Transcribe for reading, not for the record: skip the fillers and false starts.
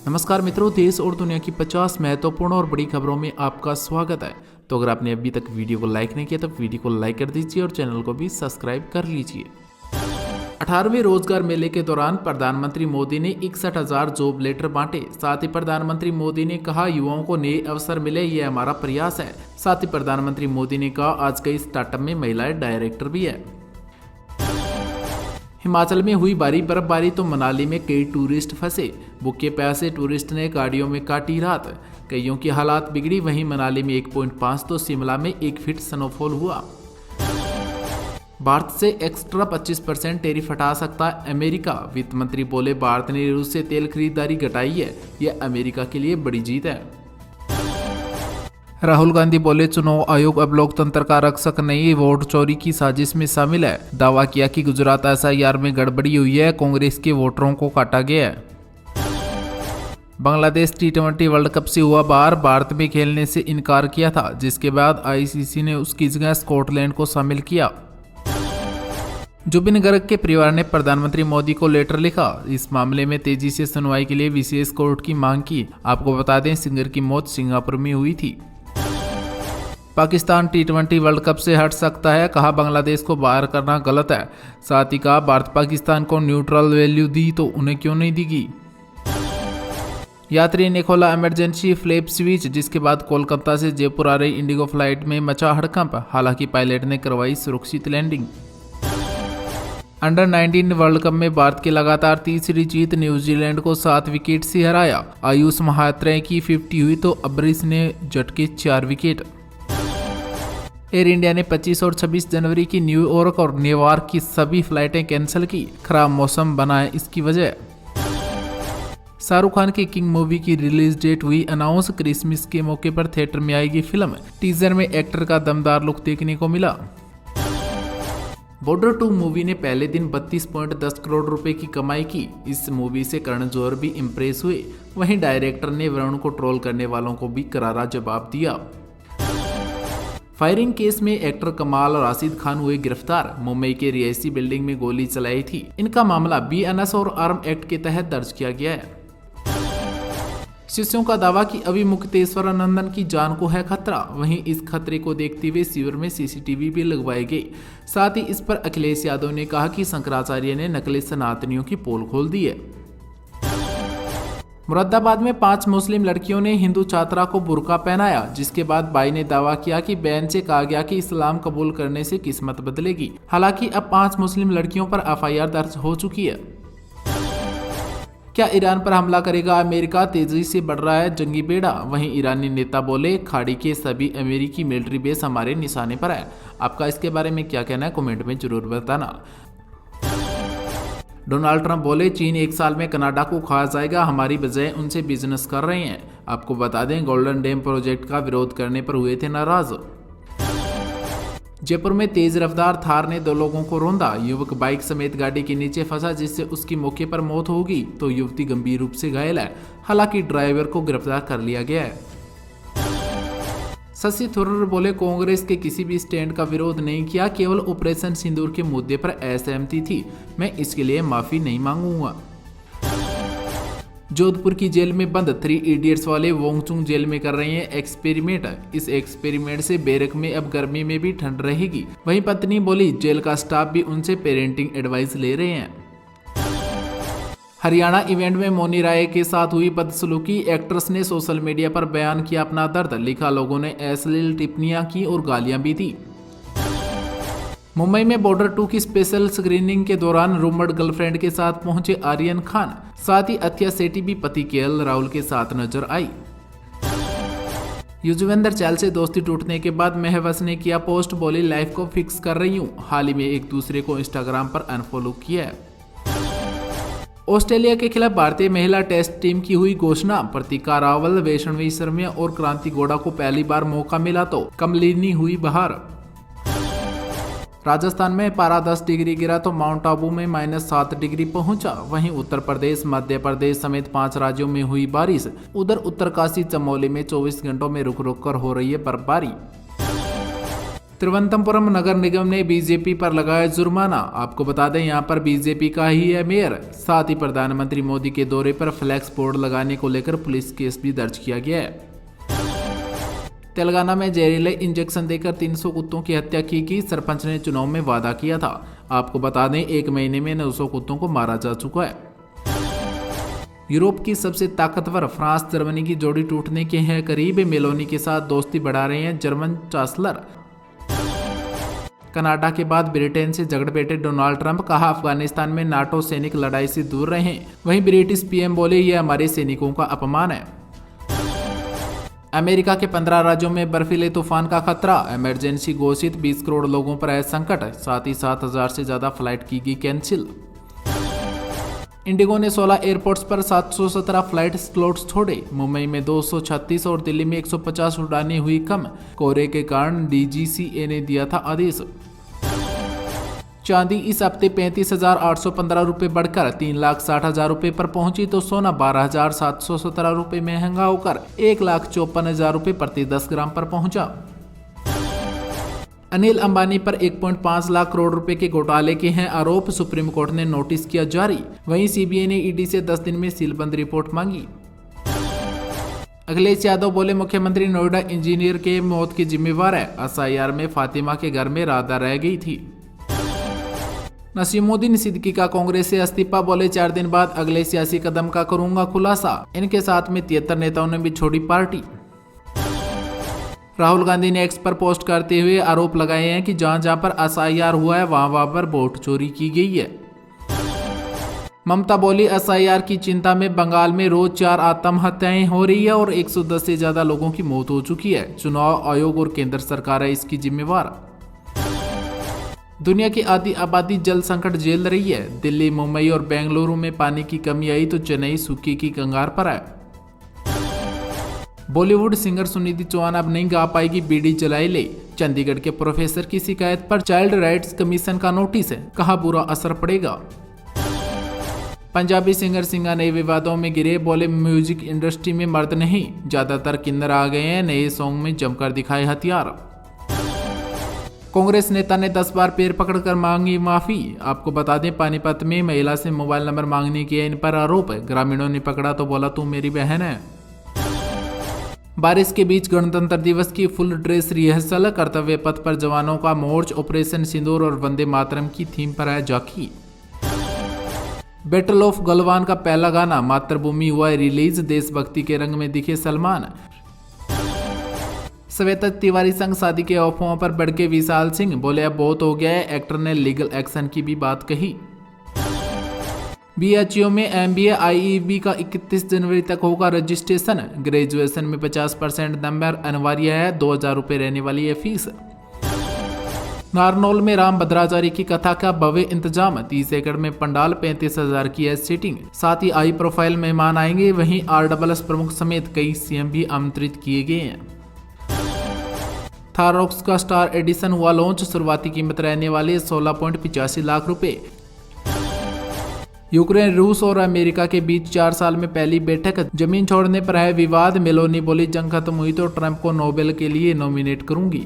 नमस्कार मित्रों, देश और दुनिया की 50 महत्वपूर्ण और बड़ी खबरों में आपका स्वागत है। तो अगर आपने अभी तक वीडियो को लाइक नहीं किया तो वीडियो को लाइक कर दीजिए और चैनल को भी सब्सक्राइब कर लीजिए। 18वें रोजगार मेले के दौरान प्रधानमंत्री मोदी ने 61,000 जॉब लेटर बांटे। साथ ही प्रधानमंत्री मोदी ने कहा, युवाओं को नए अवसर मिले, ये हमारा प्रयास है। साथ ही प्रधानमंत्री मोदी ने कहा, आज कई स्टार्टअप में महिलाएं डायरेक्टर भी है। हिमाचल में हुई भारी बर्फबारी तो मनाली में कई टूरिस्ट फंसे। भूखे प्यासे टूरिस्ट ने गाड़ियों में काटी रात। कईयों की हालात बिगड़ी। वहीं मनाली में 1.5 तो शिमला में 1 फीट स्नोफॉल हुआ। भारत से एक्स्ट्रा 25% टैरिफ हटा सकता है अमेरिका। वित्त मंत्री बोले, भारत ने रूस से तेल खरीदारी घटाई है, यह अमेरिका के लिए बड़ी जीत है। राहुल गांधी बोले, चुनाव आयोग अब लोकतंत्र का रक्षक नहीं, वोट चोरी की साजिश में शामिल है। दावा किया कि गुजरात एसआईआर में गड़बड़ी हुई है, कांग्रेस के वोटरों को काटा गया है। बांग्लादेश T20 वर्ल्ड कप से हुआ बाहर, भारत में खेलने से इनकार किया था, जिसके बाद आईसीसी ने उसकी जगह स्कॉटलैंड को शामिल किया। जुबिन गर्ग के परिवार ने प्रधानमंत्री मोदी को लेटर लिखा। इस मामले में तेजी से सुनवाई के लिए विशेष कोर्ट की मांग की। आपको बता दें, सिंगर की मौत सिंगापुर में हुई थी। पाकिस्तान T20 वर्ल्ड कप से हट सकता है, कहा बांग्लादेश को बाहर करना गलत है। साथ ही कहा, भारत पाकिस्तान को न्यूट्रल वैल्यू दी तो उन्हें क्यों नहीं देगी। यात्री ने खोला इमरजेंसी फ्लैप स्विच, जिसके बाद कोलकाता से जयपुर आ रही इंडिगो फ्लाइट में मचा हड़कंप। हालांकि पायलट ने करवाई सुरक्षित लैंडिंग। अंडर 19 वर्ल्ड कप में भारत की लगातार तीसरी जीत, न्यूजीलैंड को 7 विकेट से हराया। आयुष महात्रे की 50 हुई तो अब्रिस ने झटके 4 विकेट। एयर इंडिया ने 25 और 26 जनवरी की न्यूयॉर्क और न्यूयॉर्क की सभी फ्लाइटें कैंसिल की। खराब मौसम बना है इसकी वजह। शाहरुख खान की किंग मूवी की रिलीज डेट हुई अनाउंस। क्रिसमस के मौके पर थिएटर में आएगी फिल्म। टीजर में एक्टर का दमदार लुक देखने को मिला। बॉर्डर 2 मूवी ने पहले दिन 32.10 करोड़ रुपए की कमाई की। इस मूवी से करण जौहर भी इम्प्रेस हुए। वहीं डायरेक्टर ने वरुण को ट्रोल करने वालों को भी करारा जवाब दिया। फायरिंग केस में एक्टर कमाल और राशिद खान हुए गिरफ्तार। मुंबई के रिहायशी बिल्डिंग में गोली चलाई थी। इनका मामला BNS और आर्म एक्ट के तहत दर्ज किया गया है। शिष्यों का दावा कि अभी मुक्तेश्वर नंदन की जान को है खतरा। वहीं इस खतरे को देखते हुए शिविर में CCTV भी लगवाए गए। साथ ही इस पर अखिलेश यादव ने कहा कि शंकराचार्य ने नकली सनातनियों की पोल खोल दी है। मुरादाबाद में 5 मुस्लिम लड़कियों ने हिंदू छात्रा को बुर्का पहनाया, जिसके बाद भाई ने दावा किया कि बहन से कहा गया कि इस्लाम कबूल करने से किस्मत बदलेगी। हालांकि अब 5 मुस्लिम लड़कियों पर FIR दर्ज हो चुकी है। क्या ईरान पर हमला करेगा अमेरिका? तेजी से बढ़ रहा है जंगी बेड़ा। वहीं ईरानी नेता बोले, खाड़ी के सभी अमेरिकी मिलिट्री बेस हमारे निशाने पर है। आपका इसके बारे में क्या कहना है, कमेंट में जरूर बताना। डोनाल्ड ट्रंप बोले, चीन 1 साल में कनाडा को खा जाएगा, हमारी बजाय उनसे बिजनेस कर रहे हैं। आपको बता दें, गोल्डन डैम प्रोजेक्ट का विरोध करने पर हुए थे नाराज। जयपुर में तेज रफ्तार थार ने 2 लोगों को रौंदा। युवक बाइक समेत गाड़ी के नीचे फंसा, जिससे उसकी मौके पर मौत हो गई तो युवती गंभीर रूप से घायल है। हालांकि ड्राइवर को गिरफ्तार कर लिया गया है। शशि थरूर बोले, कांग्रेस के किसी भी स्टैंड का विरोध नहीं किया, केवल ऑपरेशन सिंदूर के मुद्दे पर असहमति थी। मैं इसके लिए माफी नहीं मांगूंगा। जोधपुर की जेल में बंद 3 इडियट्स वाले वोंगचुंग जेल में कर रहे हैं एक्सपेरिमेंट। इस एक्सपेरिमेंट से बैरक में अब गर्मी में भी ठंड रहेगी। वहीं पत्नी बोली, जेल का स्टाफ भी उनसे पेरेंटिंग एडवाइस ले रहे हैं। हरियाणा इवेंट में मौनी राय के साथ हुई बदसलूकी। एक्ट्रेस ने सोशल मीडिया पर बयान किया अपना दर्द। लिखा, लोगों ने अश्लील टिप्पणियां की और गालियां भी दी। मुंबई में बॉर्डर 2 की स्पेशल स्क्रीनिंग के दौरान रूमर्ड गर्लफ्रेंड के साथ पहुंचे आर्यन खान। साथ ही अथिया सेठी भी पति KL राहुल के साथ नजर आई। युजवेंद्र चहल से दोस्ती टूटने के बाद महवस ने किया पोस्ट। बोली, लाइफ को फिक्स कर रही हूँ। हाल ही में एक दूसरे को इंस्टाग्राम पर अनफॉलो किया है। ऑस्ट्रेलिया के खिलाफ भारतीय महिला टेस्ट टीम की हुई घोषणा। प्रतिका रावल, वैष्णवी शर्मा और क्रांति गौड़ा को पहली बार मौका मिला तो कमलिनी हुई बाहर। राजस्थान में पारा 10 डिग्री गिरा तो माउंट आबू में -7 डिग्री पहुंचा। वहीं उत्तर प्रदेश, मध्य प्रदेश समेत 5 राज्यों में हुई बारिश। उधर उत्तरकाशी, चमोली में 24 घंटों में रुक रुक कर हो रही है बर्फबारी। तिरुवनंतपुरम नगर निगम ने बीजेपी पर लगाया जुर्माना। आपको बता दें यहां पर बीजेपी का ही है मेयर। साथ ही प्रधानमंत्री मोदी के दौरे पर फ्लैक्स बोर्ड लगाने को लेकर पुलिस केस भी दर्ज किया गया है। तेलंगाना में जहरीले इंजेक्शन देकर 300 कुत्तों की हत्या की सरपंच ने चुनाव में वादा किया था। आपको बता दें 1 महीने में 900 कुत्तों को मारा जा चुका है। यूरोप की सबसे ताकतवर फ्रांस जर्मनी की जोड़ी टूटने के हैं करीब। मेलोनी के साथ दोस्ती बढ़ा रहे हैं जर्मन चांसलर। कनाडा के बाद ब्रिटेन से झगड़ बैठे डोनाल्ड ट्रंप, कहा अफगानिस्तान में नाटो सैनिक लड़ाई से दूर रहे। वहीं ब्रिटिश पीएम बोले यह हमारे सैनिकों का अपमान है। अमेरिका के 15 राज्यों में बर्फीले तूफान का खतरा, इमरजेंसी घोषित, 20 करोड़ लोगों पर है संकट। साथ ही 7,000 से ज्यादा फ्लाइट की गई कैंसिल। इंडिगो ने 16 एयरपोर्ट्स पर 717 फ्लाइट स्लॉट्स छोड़े। मुंबई में 236 और दिल्ली में 150 उड़ानें हुई कम। कोहरे के कारण डीजीसीए ने दिया था आदेश। चांदी इस हफ्ते 35,815 रुपये बढ़कर 3,60,000 रुपये पर पहुंची तो सोना 12,717 रुपये महंगा होकर 1,54,000 रुपये प्रति 10 ग्राम पर पहुंचा। अनिल अंबानी पर 1.5 लाख करोड़ रुपए के घोटाले के हैं आरोप, सुप्रीम कोर्ट ने नोटिस किया जारी। वहीं सीबीआई ने ईडी से 10 दिन में सीलबंद रिपोर्ट मांगी। अखिलेश यादव बोले मुख्यमंत्री नोएडा इंजीनियर के मौत की जिम्मेवार है। एसआईआर में फातिमा के घर में राधा रह गई थी। नसीमुद्दीन सिद्दीकी का कांग्रेस से इस्तीफा, बोले 4 दिन बाद अगले सियासी कदम का करूंगा खुलासा। इनके साथ में 73 नेताओं ने भी छोड़ी पार्टी। राहुल गांधी ने एक्स पर पोस्ट करते हुए आरोप लगाए हैं कि जहां जहां पर एसआईआर हुआ है वहां पर वोट चोरी की गई है। ममता बोली एसआईआर की चिंता में बंगाल में रोज 4 आत्महत्याएं हो रही है और 110 से ज्यादा लोगों की मौत हो चुकी है। चुनाव आयोग और केंद्र सरकार है इसकी जिम्मेवार। दुनिया की आधी आबादी जल संकट झेल रही है। दिल्ली, मुंबई और बेंगलुरु में पानी की कमी आई तो चेन्नई सूखे की कंगार पर है। बॉलीवुड सिंगर सुनिधि चौहान अब नहीं गा पाएगी, बीड़ी जलाई ले। चंडीगढ़ के प्रोफेसर की शिकायत पर चाइल्ड राइट्स कमीशन का नोटिस है, कहा बुरा असर पड़ेगा। पंजाबी सिंगर सिंघा नए विवादों में गिरे, बोले म्यूजिक इंडस्ट्री में मर्द नहीं, ज्यादातर किन्नर आ गए हैं, नए सॉन्ग में जमकर दिखाए हथियार। कांग्रेस नेता ने 10 बार पैर पकड़कर मांगी माफी। आपको बता दें पानीपत में महिला से मोबाइल नंबर मांगने के इन पर आरोप है। ग्रामीणों ने पकड़ा तो बोला तू मेरी बहन है। बारिश के बीच गणतंत्र दिवस की फुल ड्रेस रिहर्सल, कर्तव्य पथ पर जवानों का मोर्च, ऑपरेशन सिंदूर और वंदे मातरम की थीम पर है झांकी। बैटल ऑफ गलवान का पहला गाना मातृभूमि हुआ रिलीज, देशभक्ति के रंग में दिखे सलमान। श्वेता तिवारी संग शादी के अफवाहों पर भड़के विशाल सिंह, बोले अब बहुत हो गया है, एक्टर ने लीगल एक्शन की भी बात कही। बीएचयू में एमबीए आईईबी का 31 जनवरी तक होगा रजिस्ट्रेशन। ग्रेजुएशन में 50% नंबर अनिवार्य है। 2,000 रुपये रहने वाली है फीस। नारनौल में राम भद्राचार्य की कथा का भव्य इंतजाम, 30 एकड़ में पंडाल, 35,000 की है सीटिंग। साथ ही हाई प्रोफाइल मेहमान आएंगे। वहीं RSS प्रमुख समेत कई सीएम भी आमंत्रित किए गए हैं। थार रॉक्स का स्टार एडिशन हुआ लॉन्च, शुरुआती कीमत रहने वाली 16.85 लाख रुपए। यूक्रेन, रूस और अमेरिका के बीच 4 साल में पहली बैठक, जमीन छोड़ने पर है विवाद। मेलोनी बोली जंग खत्म हुई तो ट्रंप को नोबेल के लिए नॉमिनेट करूंगी।